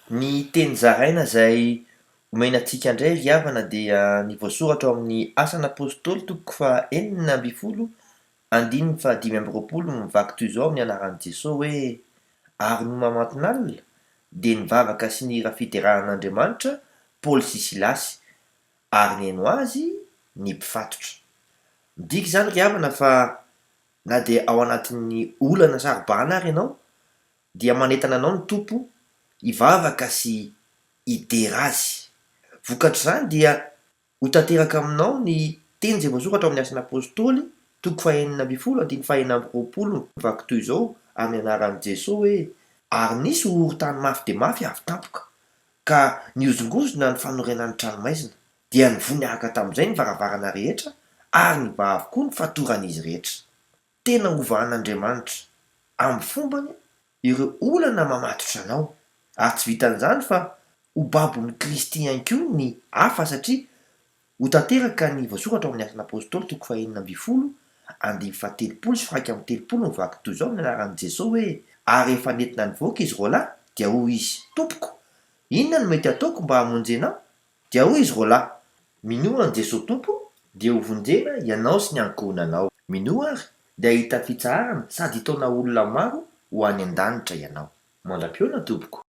Ny teny zaraina izay omena antsika indray ry havana dia ny voasoratra ao amin'ny Asan'ny Apôstôly toko faha 6:5-roapolo mivaky toy izao amin'ny anaran'i Jesosy hoe: ary no mamanton'alina dia nivavaka sy nira fiterahan'Andriamanitra Paoly sy Silasy, ary nihaino azy ny mpifatotra. Midika izany ry havana fa na dia ao anatin'ny olana saribahana ary ianao dia manentana anao ny tompo hivavaka sy hidera azy. Vokatr'izany dia ho tanteraka aminao ny teny izay voasoratra ao amin'ny Asan'ny Apôstôly toko faha 6:5-roapolo mivaky toy izao amin'ny anaran'i Jesosy hoe: ary nisy horohoro-tany mafy dia mafy avy tampoka, ka niozongozona ny fanorenan'ny tranomaizina, dia nivoniaraka tamin'izay ny varavarana rehetra ary nivaha avokoa ny fatoran'izy rehetra. Tena ovahan'Andriamanitra amin'ny fombany ireo olana mamatotra anao. Ary tsy vitan'izany fa ho babon'ny Kristy ihany koa ny hafa satria ho tanteraka ny voasoratra ao amin'ny Asan'ny Apôstôly toko faha 6:7-telopolo mivaky toy izao amin'ny anaran'i Jesosy hoe: ary rehefa nentina nivoaka izy roalahy dia hoy izy: tompoko, inona no mety ataoko mba hamonjy anao? Dia hoy izy roalahy: minoa an' Jesosy Tompo dia ho vonjena ianao sy ny ankohonanao. Minoa ary dia hahita fitsaharana sady hitaona olona maro ho any an-danitra ianao. Mandram-peona tompoko.